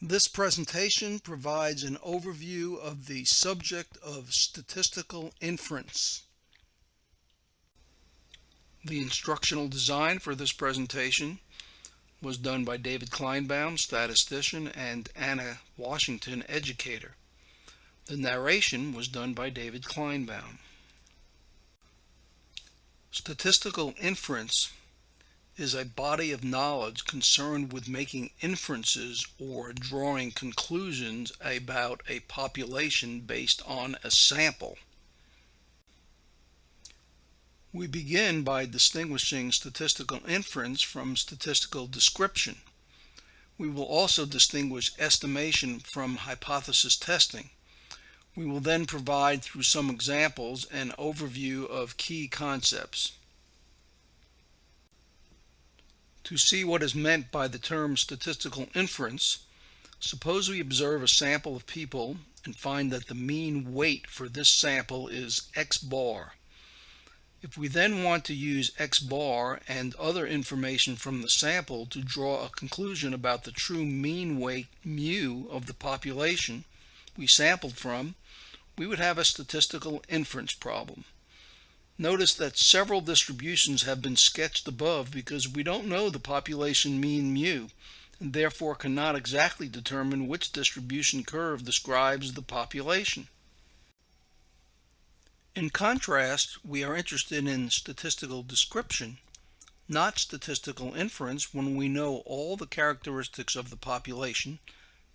This presentation provides an overview of the subject of statistical inference. The instructional design for this presentation was done by David Kleinbaum, statistician, and Anna Washington, educator. The narration was done by David Kleinbaum. Statistical inference is a body of knowledge concerned with making inferences or drawing conclusions about a population based on a sample. We begin by distinguishing statistical inference from statistical description. We will also distinguish estimation from hypothesis testing. We will then provide, through some examples, an overview of key concepts. To see what is meant by the term statistical inference, suppose we observe a sample of people and find that the mean weight for this sample is X bar. If we then want to use X bar and other information from the sample to draw a conclusion about the true mean weight mu of the population we sampled from, we would have a statistical inference problem. Notice that several distributions have been sketched above because we don't know the population mean mu and therefore cannot exactly determine which distribution curve describes the population. In contrast, we are interested in statistical description, not statistical inference, when we know all the characteristics of the population,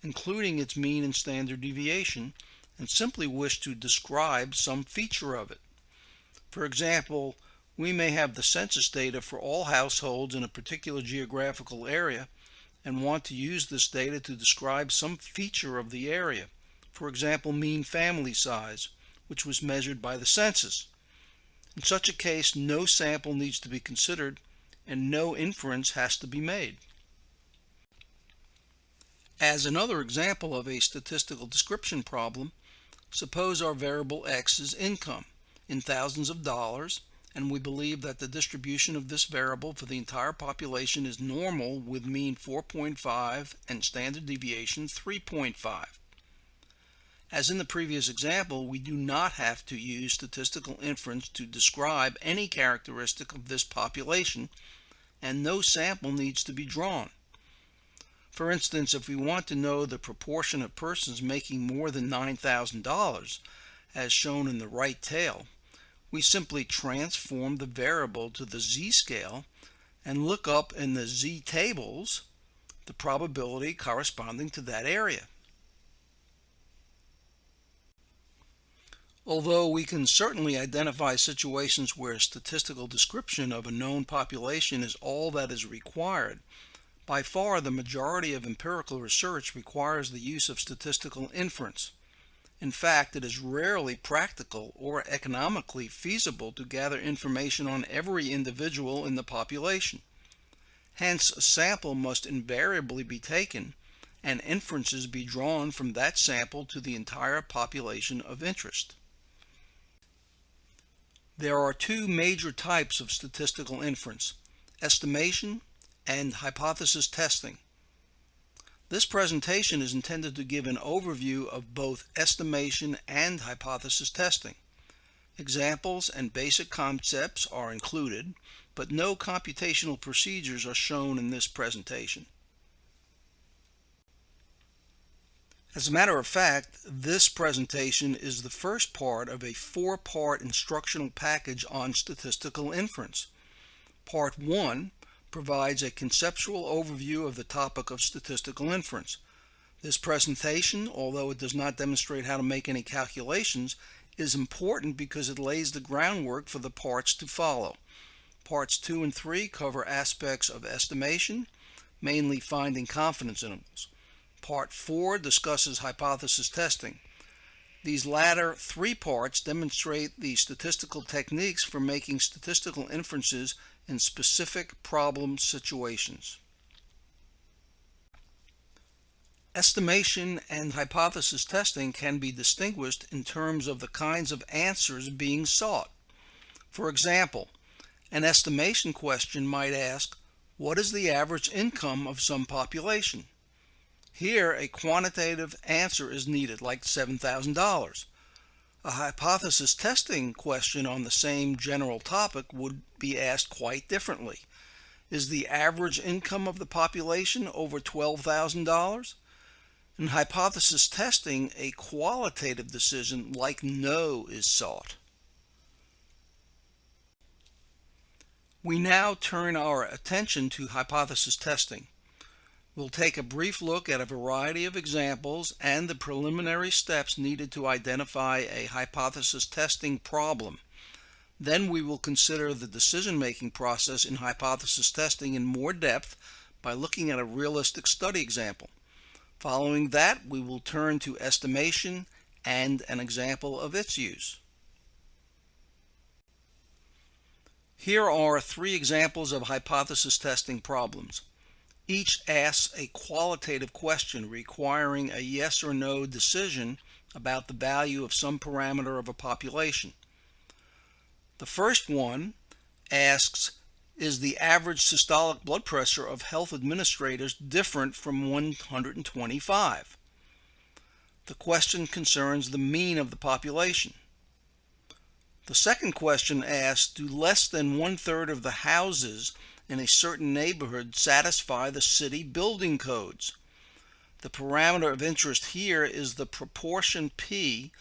including its mean and standard deviation, and simply wish to describe some feature of it. For example, we may have the census data for all households in a particular geographical area and want to use this data to describe some feature of the area, for example, mean family size, which was measured by the census. In such a case, no sample needs to be considered and no inference has to be made. As another example of a statistical description problem, suppose our variable X is income in thousands of dollars, and we believe that the distribution of this variable for the entire population is normal with mean 4.5 and standard deviation 3.5. As in the previous example, we do not have to use statistical inference to describe any characteristic of this population, and no sample needs to be drawn. For instance, if we want to know the proportion of persons making more than $9,000, as shown in the right tail, we simply transform the variable to the z-scale and look up in the z-tables the probability corresponding to that area. Although we can certainly identify situations where statistical description of a known population is all that is required, by far the majority of empirical research requires the use of statistical inference. In fact, it is rarely practical or economically feasible to gather information on every individual in the population. Hence, a sample must invariably be taken and inferences be drawn from that sample to the entire population of interest. There are two major types of statistical inference: estimation and hypothesis testing. This presentation is intended to give an overview of both estimation and hypothesis testing. Examples and basic concepts are included, but no computational procedures are shown in this presentation. As a matter of fact, this presentation is the first part of a four-part instructional package on statistical inference. Part 1 provides a conceptual overview of the topic of statistical inference. This presentation, although it does not demonstrate how to make any calculations, is important because it lays the groundwork for the parts to follow. Parts 2 and 3 cover aspects of estimation, mainly finding confidence intervals. Part 4 discusses hypothesis testing. These latter three parts demonstrate the statistical techniques for making statistical inferences in specific problem situations. Estimation and hypothesis testing can be distinguished in terms of the kinds of answers being sought. For example, an estimation question might ask, what is the average income of some population? Here, a quantitative answer is needed, like $7,000. A hypothesis testing question on the same general topic would be asked quite differently. Is the average income of the population over $12,000? In hypothesis testing, a qualitative decision like no is sought. We now turn our attention to hypothesis testing. We'll take a brief look at a variety of examples and the preliminary steps needed to identify a hypothesis testing problem. Then we will consider the decision-making process in hypothesis testing in more depth by looking at a realistic study example. Following that, we will turn to estimation and an example of its use. Here are 3 examples of hypothesis testing problems. Each asks a qualitative question requiring a yes or no decision about the value of some parameter of a population. The first one asks, is the average systolic blood pressure of health administrators different from 125? The question concerns the mean of the population. The second question asks, do less than 1/3 of the houses in a certain neighborhood satisfy the city building codes? The parameter of interest here is the proportion P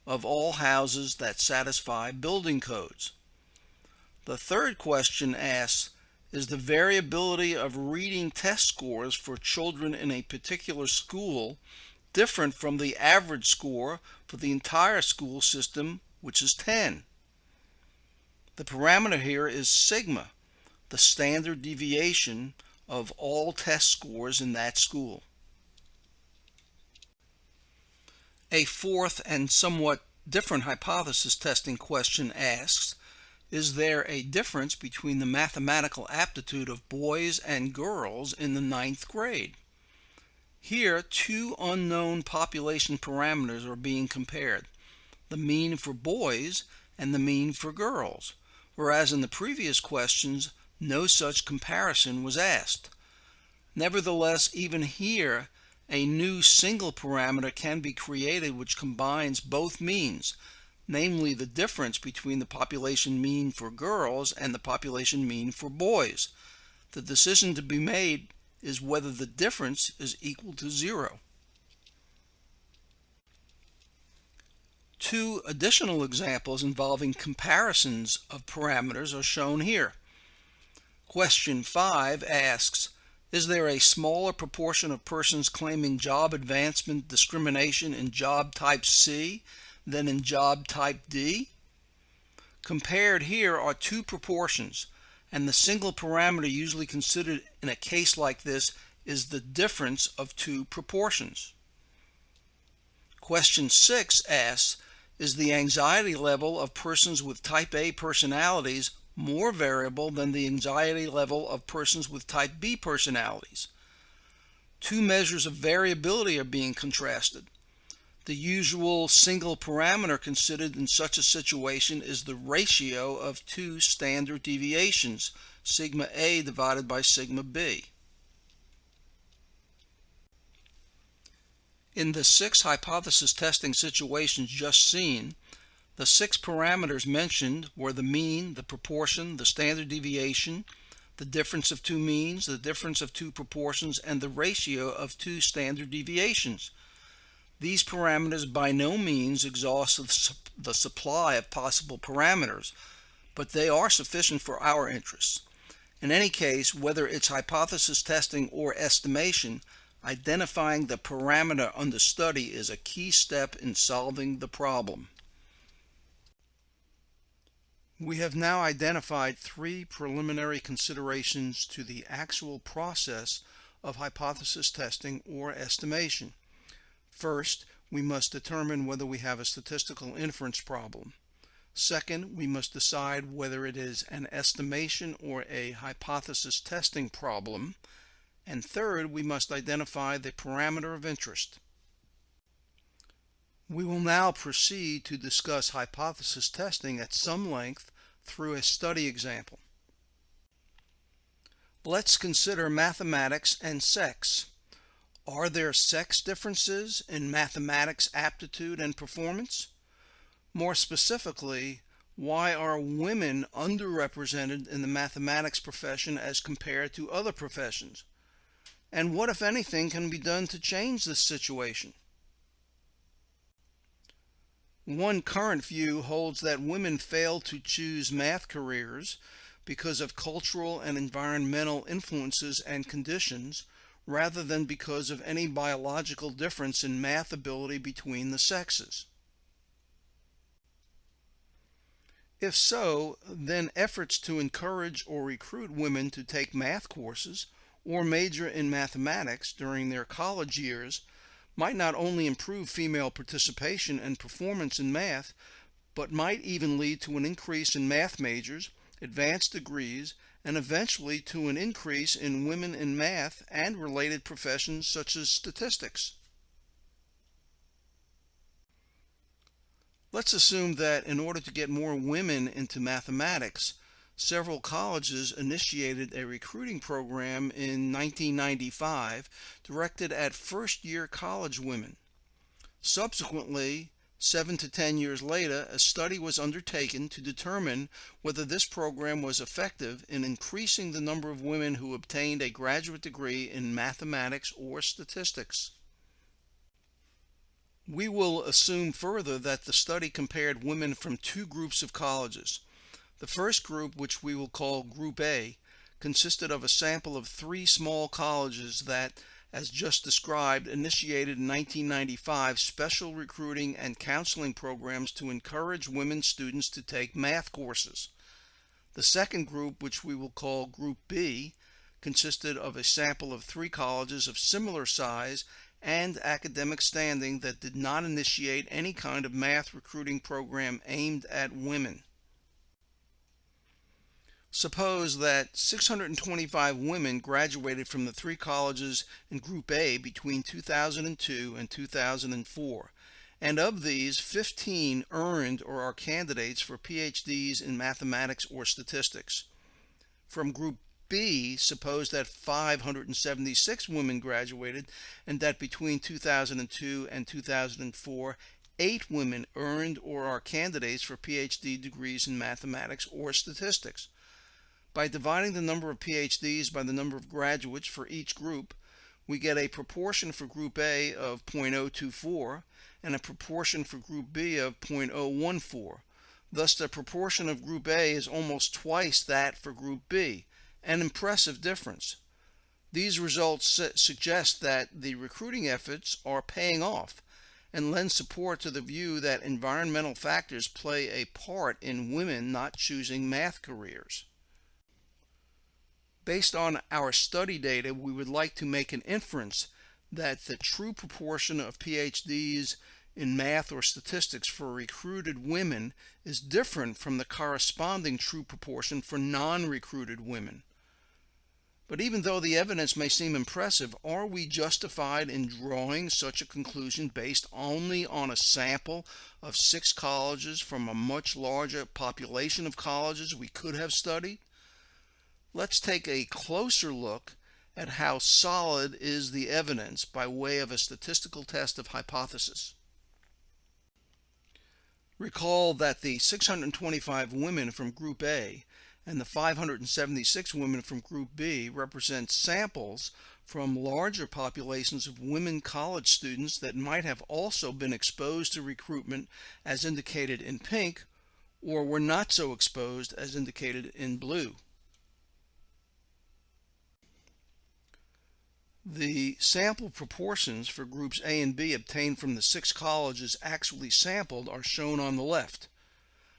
of all houses that satisfy building codes. The third question asks, is the variability of reading test scores for children in a particular school different from the average score for the entire school system, which is 10? The parameter here is sigma, the standard deviation of all test scores in that school. A fourth and somewhat different hypothesis testing question asks, is there a difference between the mathematical aptitude of boys and girls in the 9th grade? Here, 2 unknown population parameters are being compared, the mean for boys and the mean for girls, whereas in the previous questions, no such comparison was asked. Nevertheless, even here, a new single parameter can be created which combines both means, namely the difference between the population mean for girls and the population mean for boys. The decision to be made is whether the difference is equal to 0. 2 additional examples involving comparisons of parameters are shown here. Question 5 asks, is there a smaller proportion of persons claiming job advancement discrimination in job type C than in job type D? Compared here are 2 proportions, and the single parameter usually considered in a case like this is the difference of 2 proportions. Question 6 asks, is the anxiety level of persons with type A personalities more variable than the anxiety level of persons with type B personalities? 2 measures of variability are being contrasted. The usual single parameter considered in such a situation is the ratio of 2 standard deviations, sigma A divided by sigma B. In the 6 hypothesis testing situations just seen, the 6 parameters mentioned were the mean, the proportion, the standard deviation, the difference of 2 means, the difference of 2 proportions, and the ratio of 2 standard deviations. These parameters by no means exhaust the supply of possible parameters, but they are sufficient for our interests. In any case, whether it's hypothesis testing or estimation, identifying the parameter under study is a key step in solving the problem. We have now identified 3 preliminary considerations to the actual process of hypothesis testing or estimation. First, we must determine whether we have a statistical inference problem. Second, we must decide whether it is an estimation or a hypothesis testing problem. And third, we must identify the parameter of interest. We will now proceed to discuss hypothesis testing at some length through a study example. Let's consider mathematics and sex. Are there sex differences in mathematics aptitude and performance? More specifically, why are women underrepresented in the mathematics profession as compared to other professions? And what, if anything, can be done to change this situation? One current view holds that women fail to choose math careers because of cultural and environmental influences and conditions, rather than because of any biological difference in math ability between the sexes. If so, then efforts to encourage or recruit women to take math courses or major in mathematics during their college years might not only improve female participation and performance in math, but might even lead to an increase in math majors, advanced degrees, and eventually to an increase in women in math and related professions such as statistics. Let's assume that in order to get more women into mathematics, several colleges initiated a recruiting program in 1995 directed at first-year college women. Subsequently, 7 to 10 years later, a study was undertaken to determine whether this program was effective in increasing the number of women who obtained a graduate degree in mathematics or statistics. We will assume further that the study compared women from two groups of colleges. The first group, which we will call Group A, consisted of a sample of 3 small colleges that, as just described, initiated in 1995 special recruiting and counseling programs to encourage women students to take math courses. The second group, which we will call Group B, consisted of a sample of 3 colleges of similar size and academic standing that did not initiate any kind of math recruiting program aimed at women. Suppose that 625 women graduated from the 3 colleges in Group A between 2002 and 2004, and of these, 15 earned or are candidates for PhDs in mathematics or statistics. From Group B, suppose that 576 women graduated, and that between 2002 and 2004, 8 women earned or are candidates for PhD degrees in mathematics or statistics. By dividing the number of PhDs by the number of graduates for each group, we get a proportion for Group A of 0.024 and a proportion for Group B of 0.014. Thus, the proportion of Group A is almost twice that for Group B, an impressive difference. These results suggest that the recruiting efforts are paying off and lend support to the view that environmental factors play a part in women not choosing math careers. Based on our study data, we would like to make an inference that the true proportion of PhDs in math or statistics for recruited women is different from the corresponding true proportion for non-recruited women. But even though the evidence may seem impressive, are we justified in drawing such a conclusion based only on a sample of 6 colleges from a much larger population of colleges we could have studied? Let's take a closer look at how solid is the evidence by way of a statistical test of hypothesis. Recall that the 625 women from Group A and the 576 women from Group B represent samples from larger populations of women college students that might have also been exposed to recruitment as indicated in pink, or were not so exposed as indicated in blue. The sample proportions for groups A and B obtained from the 6 colleges actually sampled are shown on the left.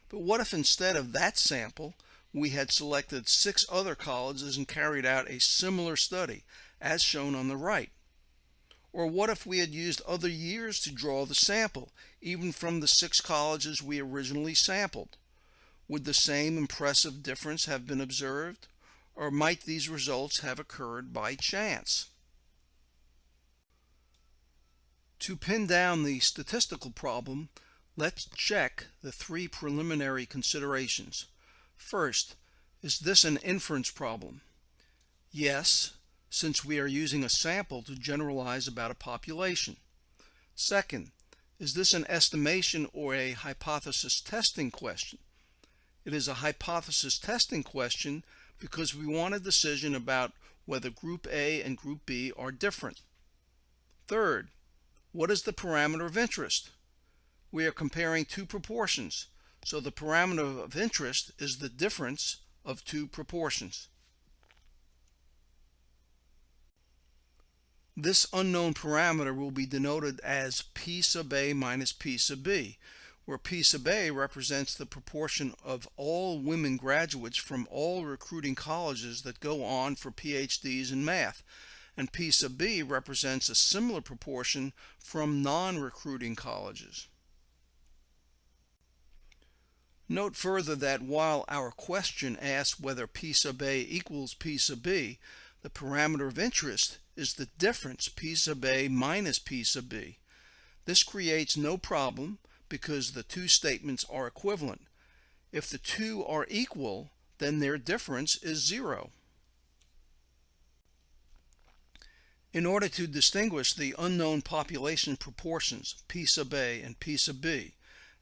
But what if instead of that sample, we had selected 6 other colleges and carried out a similar study, as shown on the right? Or what if we had used other years to draw the sample, even from the 6 colleges we originally sampled? Would the same impressive difference have been observed, or might these results have occurred by chance? To pin down the statistical problem, let's check the 3 preliminary considerations. First, is this an inference problem? Yes, since we are using a sample to generalize about a population. Second, is this an estimation or a hypothesis testing question? It is a hypothesis testing question because we want a decision about whether Group A and Group B are different. Third, what is the parameter of interest? We are comparing two proportions, so the parameter of interest is the difference of two proportions. This unknown parameter will be denoted as P sub A minus P sub B, where P sub A represents the proportion of all women graduates from all recruiting colleges that go on for PhDs in math, and P sub B represents a similar proportion from non-recruiting colleges. Note further that while our question asks whether P sub A equals P sub B, the parameter of interest is the difference P sub A minus P sub B. This creates no problem because the two statements are equivalent. If the two are equal, then their difference is 0. In order to distinguish the unknown population proportions P sub A and P sub B,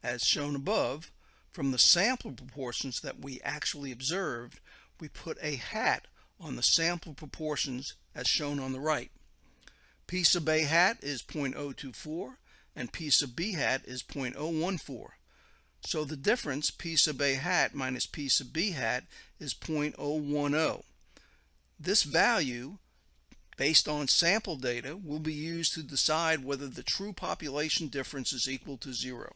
as shown above, from the sample proportions that we actually observed, we put a hat on the sample proportions as shown on the right. P sub A hat is 0.024 and P sub B hat is 0.014. So the difference P sub A hat minus P sub B hat is 0.010. This value, based on sample data, will be used to decide whether the true population difference is equal to 0.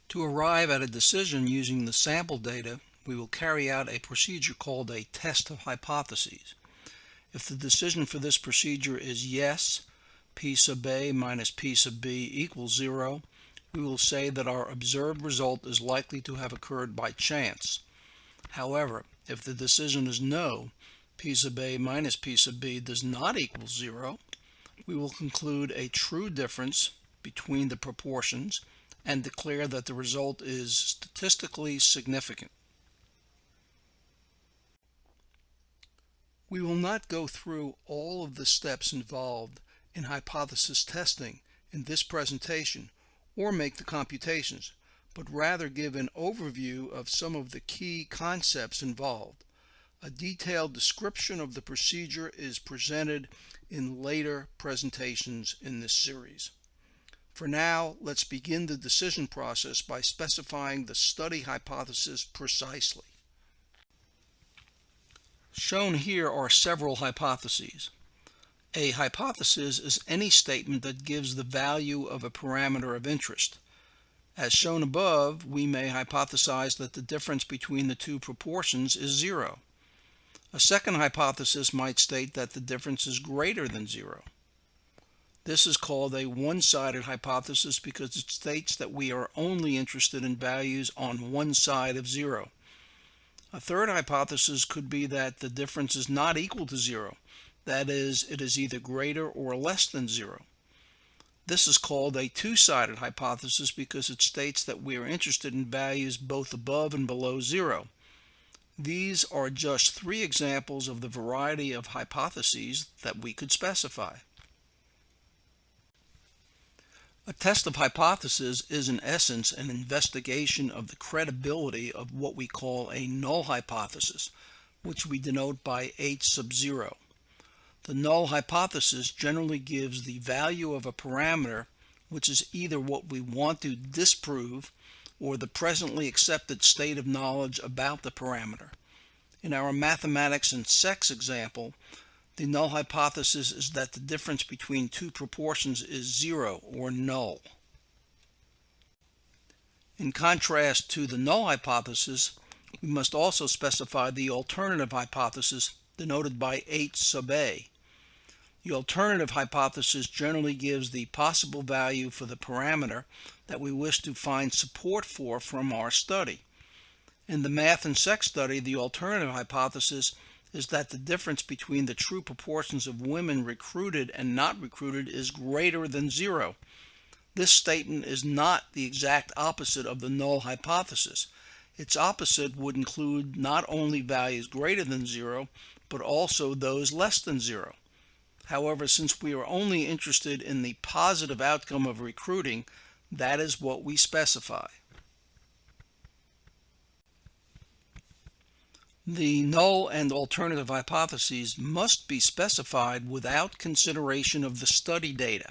To arrive at a decision using the sample data, we will carry out a procedure called a test of hypotheses. If the decision for this procedure is yes, P sub A minus P sub B equals 0, we will say that our observed result is likely to have occurred by chance. However, if the decision is no, P sub A minus P sub B does not equal 0, we will conclude a true difference between the proportions and declare that the result is statistically significant. We will not go through all of the steps involved in hypothesis testing in this presentation or make the computations, but rather give an overview of some of the key concepts involved. A detailed description of the procedure is presented in later presentations in this series. For now, let's begin the decision process by specifying the study hypothesis precisely. Shown here are several hypotheses. A hypothesis is any statement that gives the value of a parameter of interest. As shown above, we may hypothesize that the difference between the two proportions is 0. A second hypothesis might state that the difference is greater than 0. This is called a one-sided hypothesis because it states that we are only interested in values on one side of 0. A third hypothesis could be that the difference is not equal to 0. That is, it is either greater or less than 0. This is called a two-sided hypothesis because it states that we are interested in values both above and below 0. These are just 3 examples of the variety of hypotheses that we could specify. A test of hypothesis is in essence an investigation of the credibility of what we call a null hypothesis, which we denote by H sub 0. The null hypothesis generally gives the value of a parameter which is either what we want to disprove or the presently accepted state of knowledge about the parameter. In our mathematics and sex example, the null hypothesis is that the difference between two proportions is 0 or null. In contrast to the null hypothesis, we must also specify the alternative hypothesis denoted by H sub A. The alternative hypothesis generally gives the possible value for the parameter that we wish to find support for from our study. In the math and sex study, the alternative hypothesis is that the difference between the true proportions of women recruited and not recruited is greater than 0. This statement is not the exact opposite of the null hypothesis. Its opposite would include not only values greater than 0, but also those less than 0. However, since we are only interested in the positive outcome of recruiting, that is what we specify. The null and alternative hypotheses must be specified without consideration of the study data.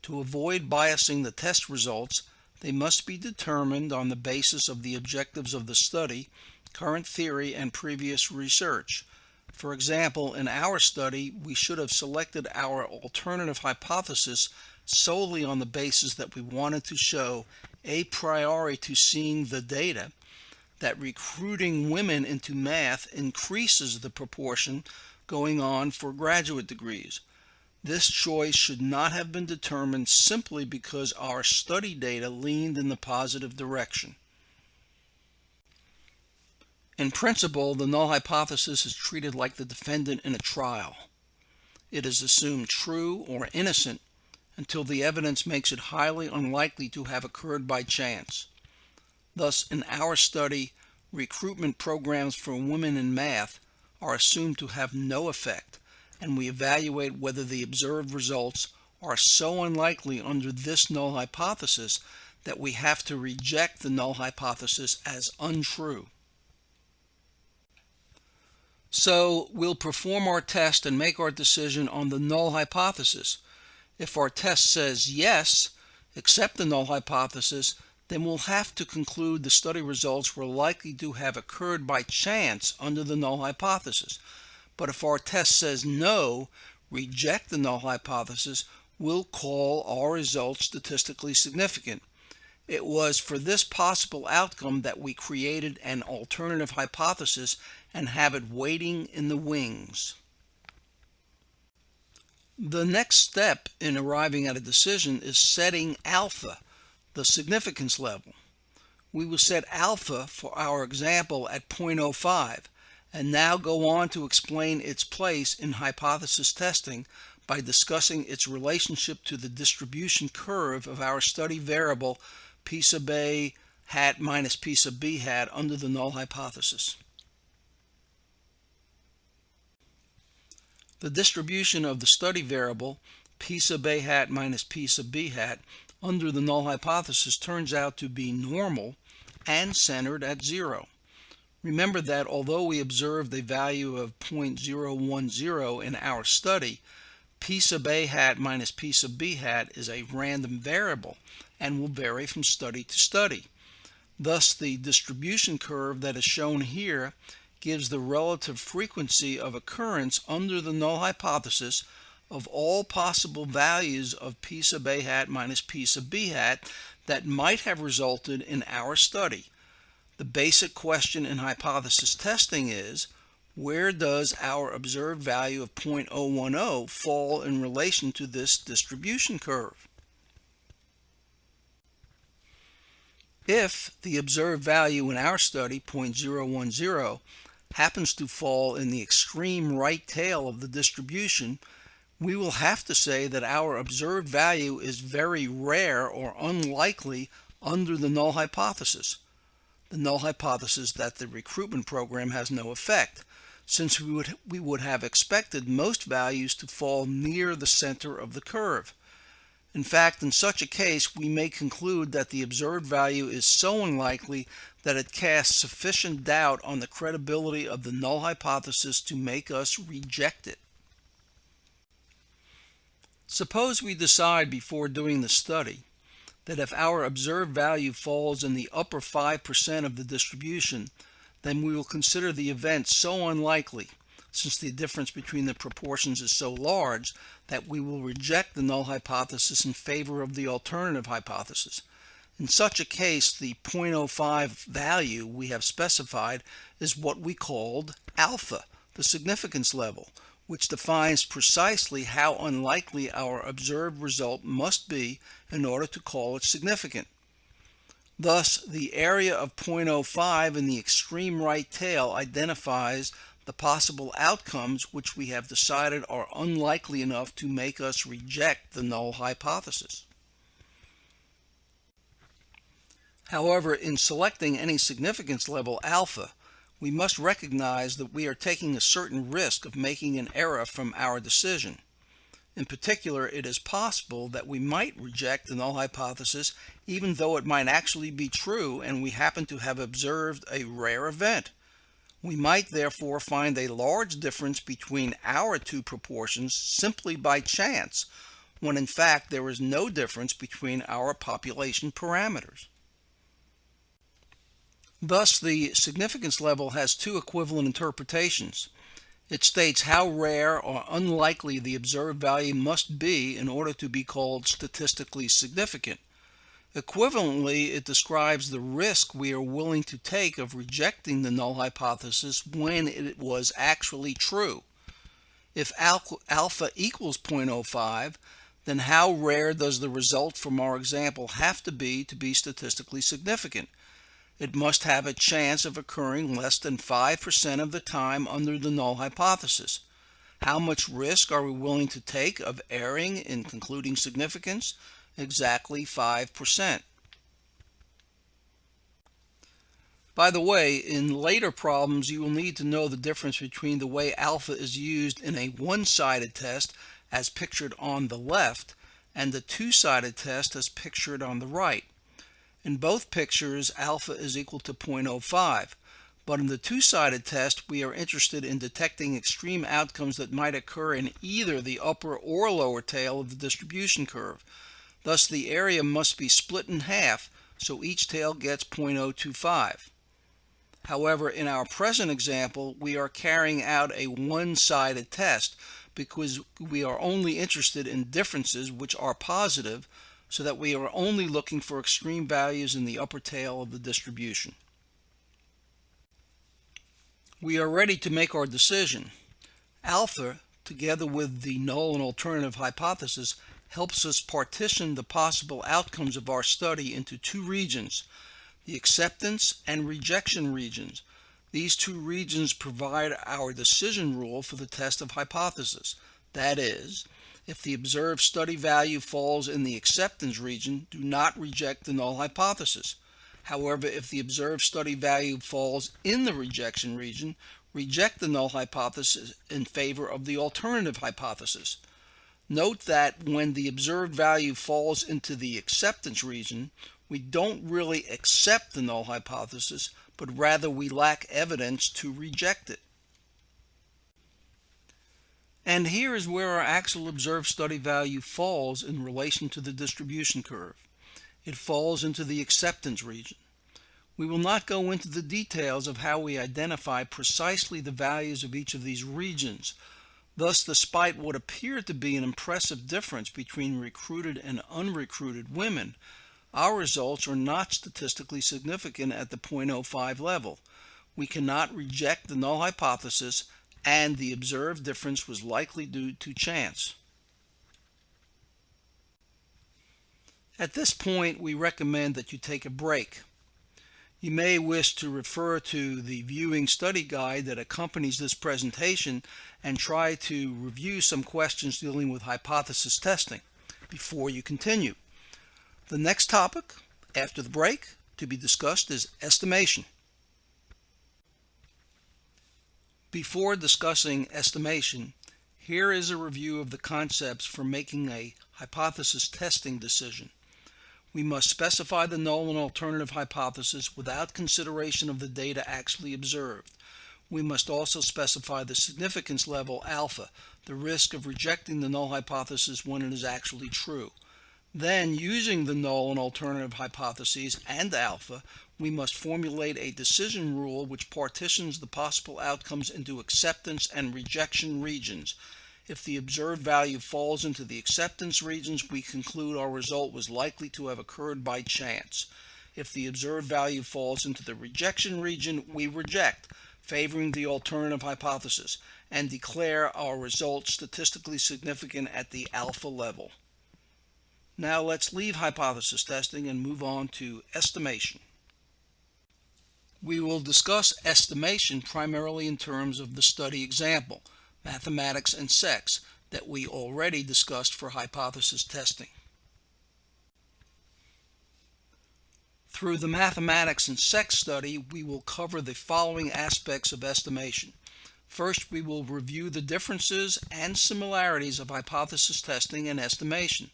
To avoid biasing the test results, they must be determined on the basis of the objectives of the study, current theory, and previous research. For example, in our study, we should have selected our alternative hypothesis solely on the basis that we wanted to show, a priori to seeing the data, that recruiting women into math increases the proportion going on for graduate degrees. This choice should not have been determined simply because our study data leaned in the positive direction. In principle, the null hypothesis is treated like the defendant in a trial. It is assumed true or innocent until the evidence makes it highly unlikely to have occurred by chance. Thus, in our study, recruitment programs for women in math are assumed to have no effect, and we evaluate whether the observed results are so unlikely under this null hypothesis that we have to reject the null hypothesis as untrue. So we'll perform our test and make our decision on the null hypothesis. If our test says yes, accept the null hypothesis, then we'll have to conclude the study results were likely to have occurred by chance under the null hypothesis. But if our test says no, reject the null hypothesis, we'll call our results statistically significant. It was for this possible outcome that we created an alternative hypothesis and have it waiting in the wings. The next step in arriving at a decision is setting alpha, the significance level. We will set alpha for our example at 0.05 and now go on to explain its place in hypothesis testing by discussing its relationship to the distribution curve of our study variable P sub A hat minus P sub B hat under the null hypothesis. The distribution of the study variable P sub A hat minus P sub B hat under the null hypothesis turns out to be normal and centered at 0. Remember that although we observed a value of 0.010 in our study, P sub A hat minus P sub B hat is a random variable and will vary from study to study. Thus, the distribution curve that is shown here gives the relative frequency of occurrence under the null hypothesis of all possible values of P sub A hat minus P sub B hat that might have resulted in our study. The basic question in hypothesis testing is, where does our observed value of 0.010 fall in relation to this distribution curve? If the observed value in our study, 0.010, happens to fall in the extreme right tail of the distribution, we will have to say that our observed value is very rare or unlikely under the null hypothesis. The null hypothesis that the recruitment program has no effect, since we would have expected most values to fall near the center of the curve. In fact, in such a case, we may conclude that the observed value is so unlikely that it casts sufficient doubt on the credibility of the null hypothesis to make us reject it. Suppose we decide before doing the study that if our observed value falls in the upper 5% of the distribution, then we will consider the event so unlikely, since the difference between the proportions is so large, that we will reject the null hypothesis in favor of the alternative hypothesis. In such a case, the 0.05 value we have specified is what we called alpha, the significance level, which defines precisely how unlikely our observed result must be in order to call it significant. Thus, the area of 0.05 in the extreme right tail identifies the possible outcomes which we have decided are unlikely enough to make us reject the null hypothesis. However, in selecting any significance level alpha, we must recognize that we are taking a certain risk of making an error from our decision. In particular, it is possible that we might reject the null hypothesis even though it might actually be true and we happen to have observed a rare event. We might therefore find a large difference between our two proportions simply by chance, when in fact there is no difference between our population parameters. Thus, the significance level has two equivalent interpretations. It states how rare or unlikely the observed value must be in order to be called statistically significant. Equivalently, it describes the risk we are willing to take of rejecting the null hypothesis when it was actually true. If alpha equals 0.05, then how rare does the result from our example have to be statistically significant? It must have a chance of occurring less than 5% of the time under the null hypothesis. How much risk are we willing to take of erring in concluding significance? Exactly 5%. By the way, in later problems you will need to know the difference between the way alpha is used in a one-sided test as pictured on the left and the two-sided test as pictured on the right. In both pictures alpha is equal to 0.05, but in the two-sided test we are interested in detecting extreme outcomes that might occur in either the upper or lower tail of the distribution curve. Thus the area must be split in half, so each tail gets 0.025. However, in our present example, we are carrying out a one-sided test because we are only interested in differences which are positive, so that we are only looking for extreme values in the upper tail of the distribution. We are ready to make our decision. Alpha, together with the null and alternative hypothesis, helps us partition the possible outcomes of our study into two regions, the acceptance and rejection regions. These two regions provide our decision rule for the test of hypothesis. That is, if the observed study value falls in the acceptance region, do not reject the null hypothesis. However, if the observed study value falls in the rejection region, reject the null hypothesis in favor of the alternative hypothesis. Note that when the observed value falls into the acceptance region, we don't really accept the null hypothesis, but rather we lack evidence to reject it. And here is where our actual observed study value falls in relation to the distribution curve. It falls into the acceptance region. We will not go into the details of how we identify precisely the values of each of these regions. Thus, despite what appeared to be an impressive difference between recruited and unrecruited women, our results are not statistically significant at the 0.05 level. We cannot reject the null hypothesis, and the observed difference was likely due to chance. At this point, we recommend that you take a break. You may wish to refer to the viewing study guide that accompanies this presentation and try to review some questions dealing with hypothesis testing before you continue. The next topic after the break to be discussed is estimation. Before discussing estimation, here is a review of the concepts for making a hypothesis testing decision. We must specify the null and alternative hypothesis without consideration of the data actually observed. We must also specify the significance level alpha, the risk of rejecting the null hypothesis when it is actually true. Then, using the null and alternative hypotheses and alpha, we must formulate a decision rule which partitions the possible outcomes into acceptance and rejection regions. If the observed value falls into the acceptance regions, we conclude our result was likely to have occurred by chance. If the observed value falls into the rejection region, we reject, favoring the alternative hypothesis, and declare our result statistically significant at the alpha level. Now let's leave hypothesis testing and move on to estimation. We will discuss estimation primarily in terms of the study example, mathematics and sex, that we already discussed for hypothesis testing. Through the mathematics and sex study, we will cover the following aspects of estimation. First, we will review the differences and similarities of hypothesis testing and estimation.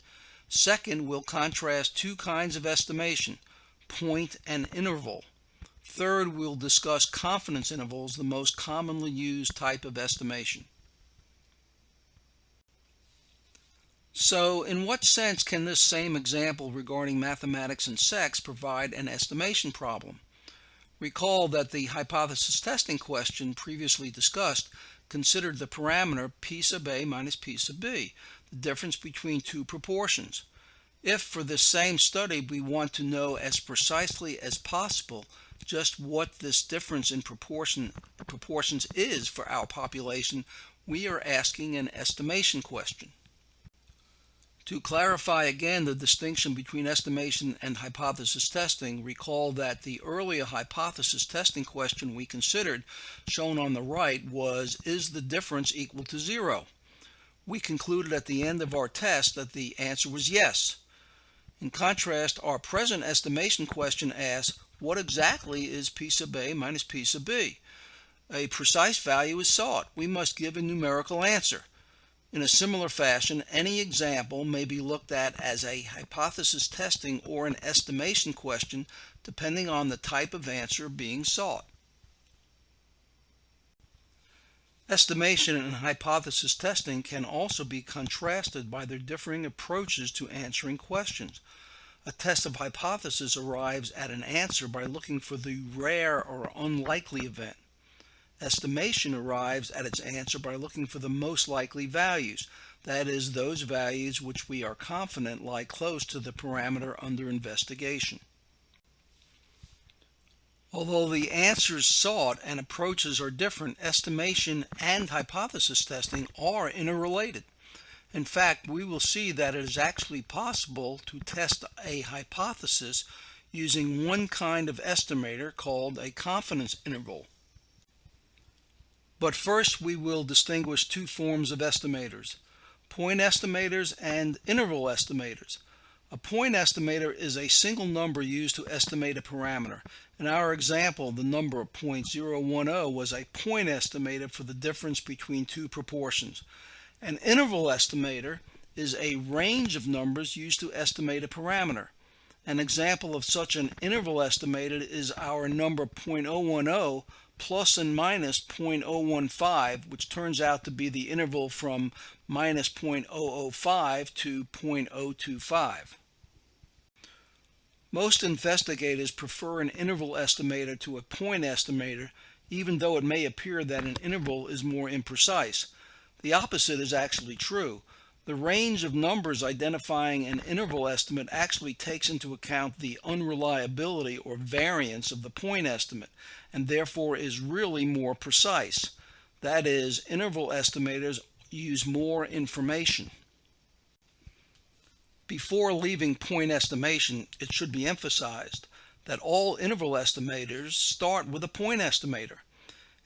Second, we'll contrast two kinds of estimation, point and interval. Third, we'll discuss confidence intervals, the most commonly used type of estimation. So, in what sense can this same example regarding mathematics and sex provide an estimation problem? Recall that the hypothesis testing question previously discussed considered the parameter p sub a minus p sub b, the difference between two proportions. If for this same study we want to know as precisely as possible just what this difference in proportions is for our population, we are asking an estimation question. To clarify again the distinction between estimation and hypothesis testing, recall that the earlier hypothesis testing question we considered, shown on the right, was, is the difference equal to 0? We concluded at the end of our test that the answer was yes. In contrast, our present estimation question asks, what exactly is p sub a minus p sub b? A precise value is sought. We must give a numerical answer. In a similar fashion, any example may be looked at as a hypothesis testing or an estimation question, depending on the type of answer being sought. Estimation and hypothesis testing can also be contrasted by their differing approaches to answering questions. A test of hypothesis arrives at an answer by looking for the rare or unlikely event. Estimation arrives at its answer by looking for the most likely values, that is, those values which we are confident lie close to the parameter under investigation. Although the answers sought and approaches are different, estimation and hypothesis testing are interrelated. In fact, we will see that it is actually possible to test a hypothesis using one kind of estimator called a confidence interval. But first, we will distinguish two forms of estimators, point estimators and interval estimators. A point estimator is a single number used to estimate a parameter. In our example, the number 0.010 was a point estimator for the difference between two proportions. An interval estimator is a range of numbers used to estimate a parameter. An example of such an interval estimator is our number 0.010 plus and minus 0.015, which turns out to be the interval from minus 0.005 to 0.025. Most investigators prefer an interval estimator to a point estimator, even though it may appear that an interval is more imprecise. The opposite is actually true. The range of numbers identifying an interval estimate actually takes into account the unreliability or variance of the point estimate, and therefore is really more precise. That is, interval estimators use more information. Before leaving point estimation, it should be emphasized that all interval estimators start with a point estimator.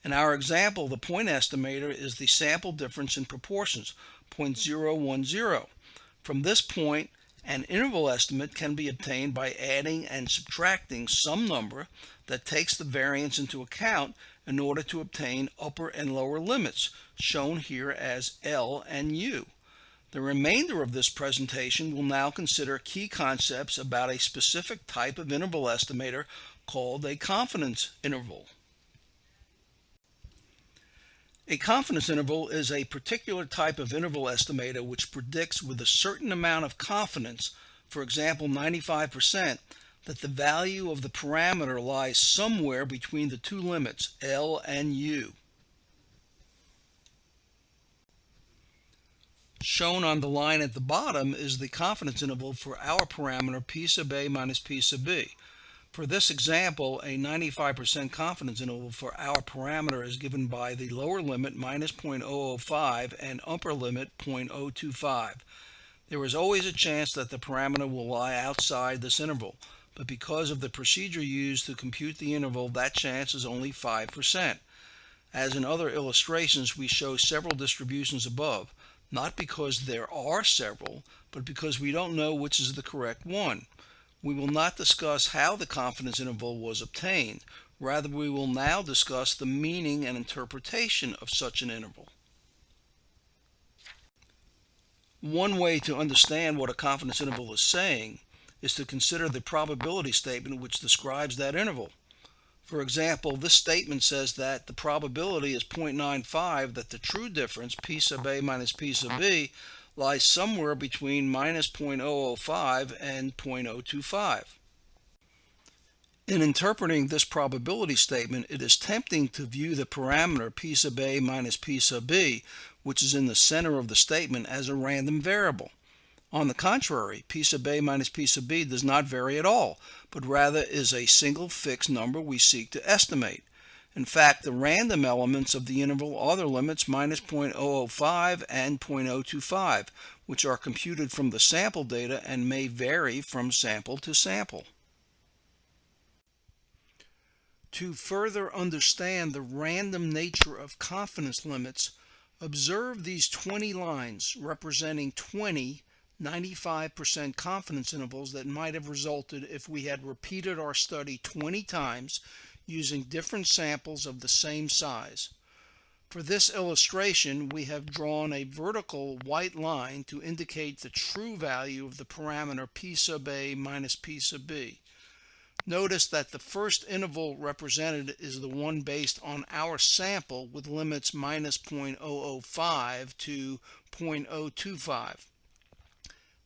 In our example, the point estimator is the sample difference in proportions, 0.010. From this point, an interval estimate can be obtained by adding and subtracting some number that takes the variance into account in order to obtain upper and lower limits, shown here as L and U. The remainder of this presentation will now consider key concepts about a specific type of interval estimator called a confidence interval. A confidence interval is a particular type of interval estimator which predicts with a certain amount of confidence, for example 95%, that the value of the parameter lies somewhere between the two limits, L and U. Shown on the line at the bottom is the confidence interval for our parameter p sub a minus p sub b. For this example, a 95% confidence interval for our parameter is given by the lower limit minus 0.005 and upper limit 0.025. There is always a chance that the parameter will lie outside this interval, but because of the procedure used to compute the interval, that chance is only 5%. As in other illustrations, we show several distributions above, not because there are several, but because we don't know which is the correct one. We will not discuss how the confidence interval was obtained. Rather, we will now discuss the meaning and interpretation of such an interval. One way to understand what a confidence interval is saying is to consider the probability statement which describes that interval. For example, this statement says that the probability is 0.95 that the true difference, P sub A minus P sub B, lies somewhere between minus 0.005 and 0.025. In interpreting this probability statement, it is tempting to view the parameter P sub A minus P sub B, which is in the center of the statement, as a random variable. On the contrary, P sub A minus P sub B does not vary at all, but rather is a single fixed number we seek to estimate. In fact, the random elements of the interval are the limits minus 0.005 and 0.025, which are computed from the sample data and may vary from sample to sample. To further understand the random nature of confidence limits, observe these 20 lines representing 20 95% confidence intervals that might have resulted if we had repeated our study 20 times using different samples of the same size. For this illustration, we have drawn a vertical white line to indicate the true value of the parameter P sub A minus P sub B. Notice that the first interval represented is the one based on our sample with limits minus 0.005 to 0.025.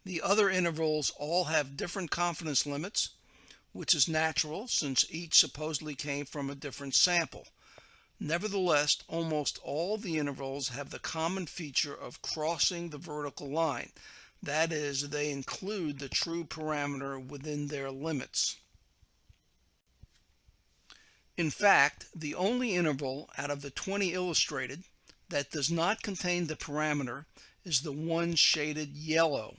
The other intervals all have different confidence limits, which is natural since each supposedly came from a different sample. Nevertheless, almost all the intervals have the common feature of crossing the vertical line. That is, they include the true parameter within their limits. In fact, the only interval out of the 20 illustrated that does not contain the parameter is the one shaded yellow.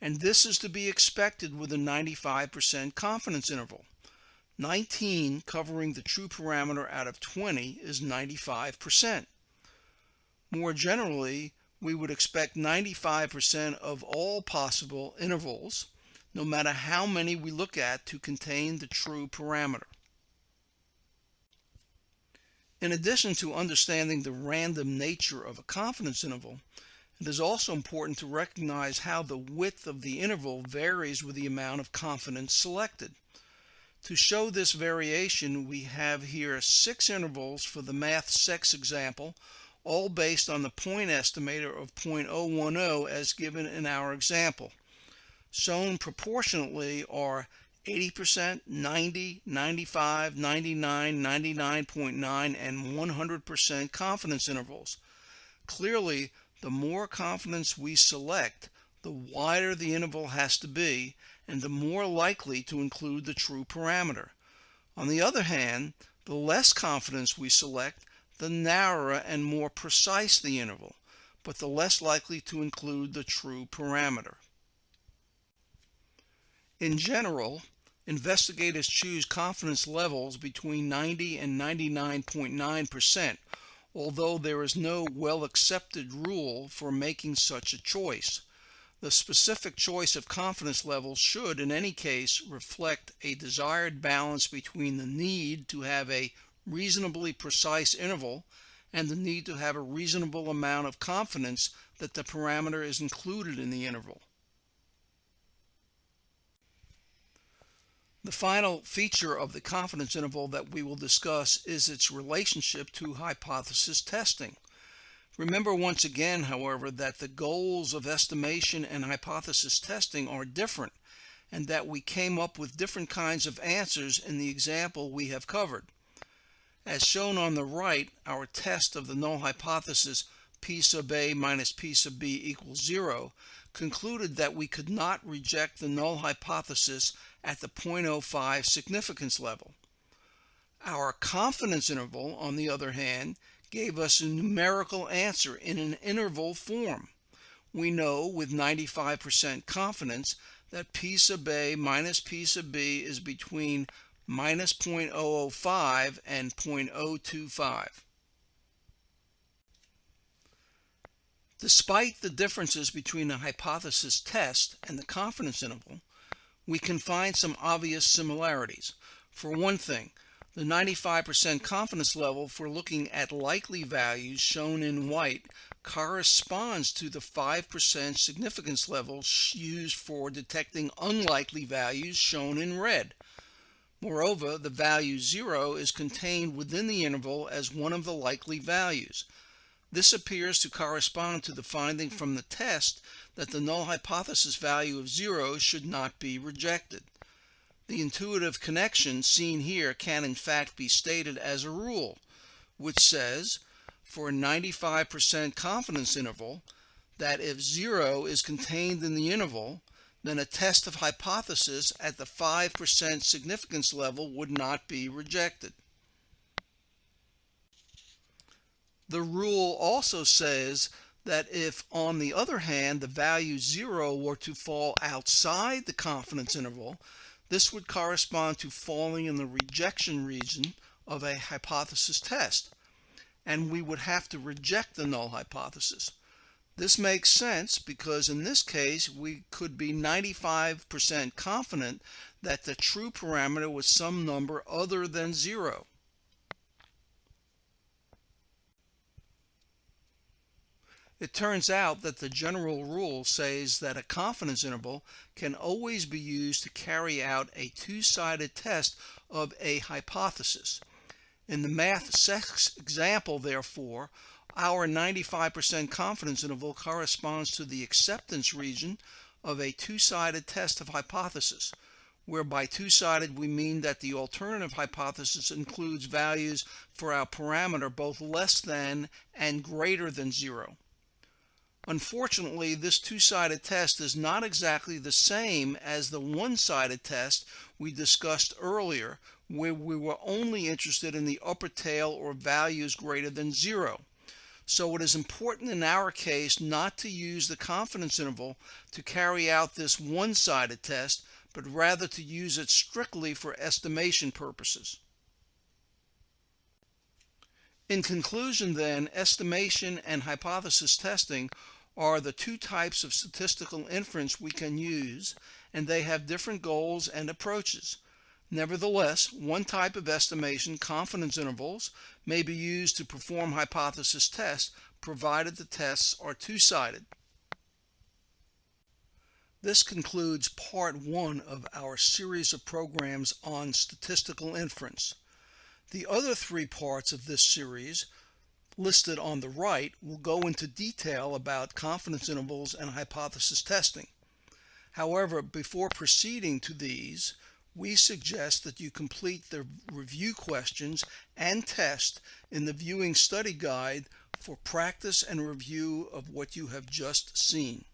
And this is to be expected with a 95% confidence interval. 19 covering the true parameter out of 20 is 95%. More generally, we would expect 95% of all possible intervals, no matter how many we look at, to contain the true parameter. In addition to understanding the random nature of a confidence interval, it is also important to recognize how the width of the interval varies with the amount of confidence selected. To show this variation, we have here 6 intervals for the math sex example, all based on the point estimator of 0.010 as given in our example. Shown proportionately are 80%, 90, 95, 99, 99.9, and 100% confidence intervals. Clearly, the more confidence we select, the wider the interval has to be, and the more likely to include the true parameter. On the other hand, the less confidence we select, the narrower and more precise the interval, but the less likely to include the true parameter. In general, investigators choose confidence levels between 90 and 99.9%, although there is no well-accepted rule for making such a choice. The specific choice of confidence levels should, in any case, reflect a desired balance between the need to have a reasonably precise interval and the need to have a reasonable amount of confidence that the parameter is included in the interval. The final feature of the confidence interval that we will discuss is its relationship to hypothesis testing. Remember once again, however, that the goals of estimation and hypothesis testing are different, and that we came up with different kinds of answers in the example we have covered. As shown on the right, our test of the null hypothesis P sub A minus P sub B equals 0 concluded that we could not reject the null hypothesis at the 0.05 significance level. Our confidence interval, on the other hand, gave us a numerical answer in an interval form. We know with 95% confidence that P sub A minus P sub B is between minus 0.005 and 0.025. Despite the differences between the hypothesis test and the confidence interval, we can find some obvious similarities. For one thing, the 95% confidence level for looking at likely values shown in white corresponds to the 5% significance level used for detecting unlikely values shown in red. Moreover, the value 0 is contained within the interval as one of the likely values. This appears to correspond to the finding from the test that the null hypothesis value of 0 should not be rejected. The intuitive connection seen here can in fact be stated as a rule, which says, for a 95% confidence interval, that if 0 is contained in the interval, then a test of hypothesis at the 5% significance level would not be rejected. The rule also says that if, on the other hand, the value 0 were to fall outside the confidence interval, this would correspond to falling in the rejection region of a hypothesis test, and we would have to reject the null hypothesis. This makes sense because in this case we could be 95% confident that the true parameter was some number other than 0. It turns out that the general rule says that a confidence interval can always be used to carry out a two-sided test of a hypothesis. In the math sex example, therefore, our 95% confidence interval corresponds to the acceptance region of a two-sided test of hypothesis, where by two-sided we mean that the alternative hypothesis includes values for our parameter both less than and greater than 0. Unfortunately, this two-sided test is not exactly the same as the one-sided test we discussed earlier, where we were only interested in the upper tail or values greater than 0. So it is important in our case not to use the confidence interval to carry out this one-sided test, but rather to use it strictly for estimation purposes. In conclusion then, estimation and hypothesis testing are the two types of statistical inference we can use, and they have different goals and approaches. Nevertheless, one type of estimation, confidence intervals, may be used to perform hypothesis tests, provided the tests are two-sided. This concludes part 1 of our series of programs on statistical inference. The other 3 parts of this series, listed on the right, will go into detail about confidence intervals and hypothesis testing. However, before proceeding to these, we suggest that you complete the review questions and test in the viewing study guide for practice and review of what you have just seen.